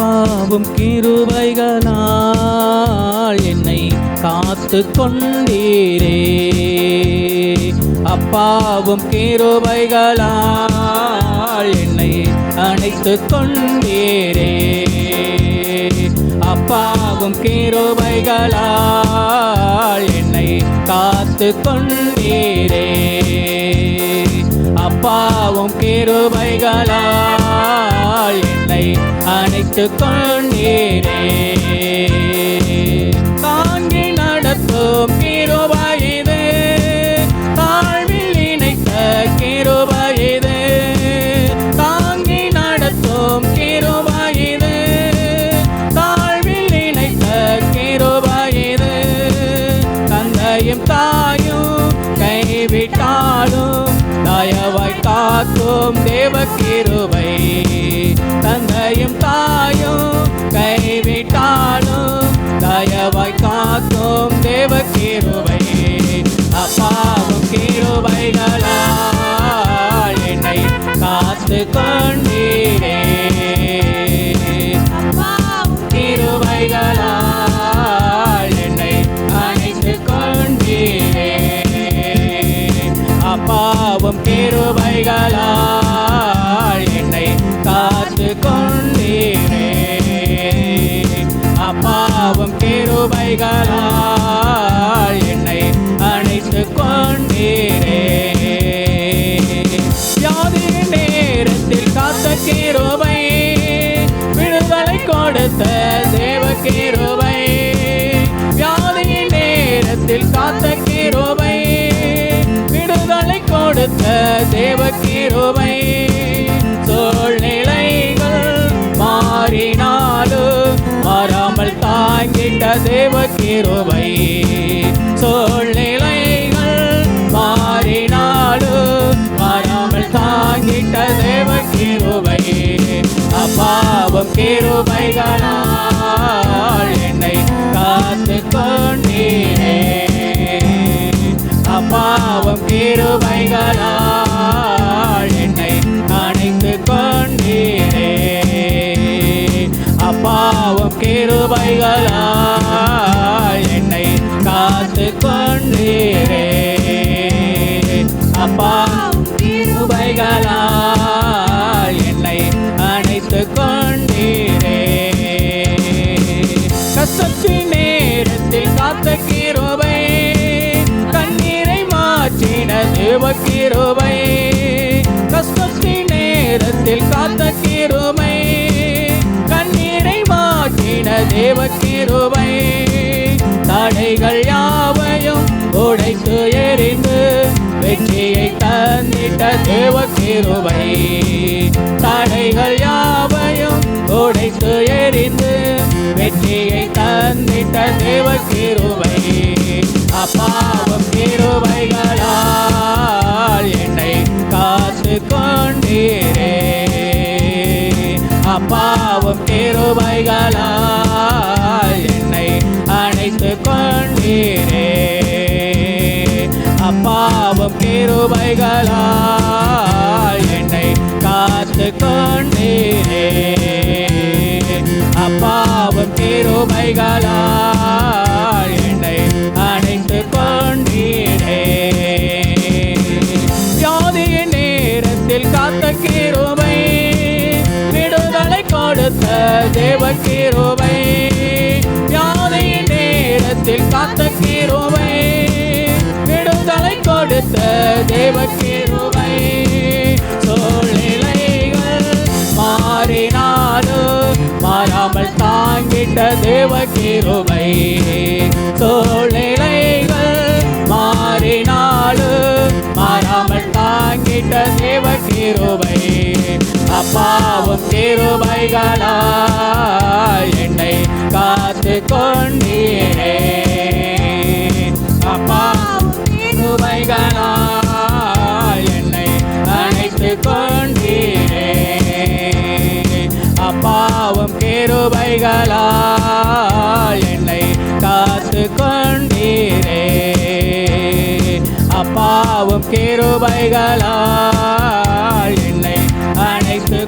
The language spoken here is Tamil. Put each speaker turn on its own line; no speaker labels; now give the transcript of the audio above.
அப்பாவும் கிருபைகளால் என்னை காத்து கொண்டீரே. அப்பாவும் கிருபைகளால் என்னை அணைத்து கொண்டீரே. அப்பாவும் கிருபைகளால் என்னை காத்து கொண்டீரே. அப்பாவும் கிருபைகளால் என்னை அணைத்து கொண்டீரே. தாங்கி நடத்தும் கிருபை இது, தாழ்வில் இணைத்த கிருபை இது. தாங்கி நடத்தும் கிருபை இது, தாழ்வில் இணைத்த கிருபை இது. தந்தையும் தாயும் கைவிட்டாலும் தயவாய் காக்கும் தேவ கிருபை. தந்தையும் தாயும் கைவிட்டாலும் தயவாய் காக்கும் தேவ கிருபை. அப்பாவும் கிருபைகளால் என்னை காத்து கொண்டீரே. கிருபைகளால் என்னை அணைத்து கொண்டீரே. அப்பாவும் கிருபைகளால் என்னை காத்து கொண்டீரே. அப்பாவும் கிருபைகளால் என்னை அணைத்து கொண்டீரே. வியாதியின் நேரத்தில் காத்த கிருபை, விடுதலை கொடுத்த தேவ கிருபை. வியாதியின் நேரத்தில் காத்த கிருபை, விடுதலை கொடுத்த தேவ கிருபை. சூழ்நிலைகள் மாறினாலும் மாறாமல் தாங்கிட்ட தேவ கிருபை. சூழ்நிலைகள் மாறினாலும் மாறாமல் தாங்கிட்ட தேவ கிருபை. அப்பாவும் கிருபைகளால் என்னை காத்து கொண்டீரே. அப்பாவும் கிருபைகளால் என்னை அணைத்து கொண்டீரே. அப்பாவும் கிருபைகளால் என்னை காத்து கொண்டீரே. அப்பாவும் கிருபைகளால் என்னை அணைத்து கொண்டீரே. கஷ்டத்தின் நேரத்தில் காத்த கிருபை, கண்ணீரை மாற்றின தேவ கிருபை. கஷ்டத்தின் நேரத்தில் காத்த கிருபை, கண்ணீரை மாற்றின தேவ கிருபை. தடைகள் யாவையும் உடைத்து எறிந்து வெற்றியை தந்திட்ட தேவ கிருபை. தடைகள் யாவையும் உடைத்து எறிந்து வெற்றியை தந்திட்ட தேவ கிருபை. அப்பாவும் கிருபைகளால் என்னை காத்து கொண்டீரே. அப்பாவும் கிருபைகளால் என்னை அணைத்து கொண்டீரே. அப்பாவும் கிருபைகளால் என்னை காத்து கொண்டீரே. அப்பாவும் கிருபைகளால் என்னை அணைத்து கொண்டீரே. வியாதியின் நேரத்தில் காத்த கிருபை, விடுதலை கொடுத்த தேவ கிருபை. வியாதியின் நேரத்தில் காத்த கிருபை, விடுதலை கொடுத்த தேவ கிருபை. சூழ்நிலைகள் மாறினாலும் மாறாமல் தாங்கிட்ட தேவ கிருபை. சூழ்நிலைகள் மாறினாலும் மாறாமல் தாங்கிட்ட தேவ கிருபை. அப்பாவும் கிருபைகளால் என்னை காத்து கொண்டீரே. அப்பாவும் கிருபைகளால் என்னை அணைத்து கொண்டீரே. அப்பாவும் கிருபைகளால் என்னை காத்து கொண்டீரே. அப்பாவும் கிருபைகளால் என்னை அணைத்து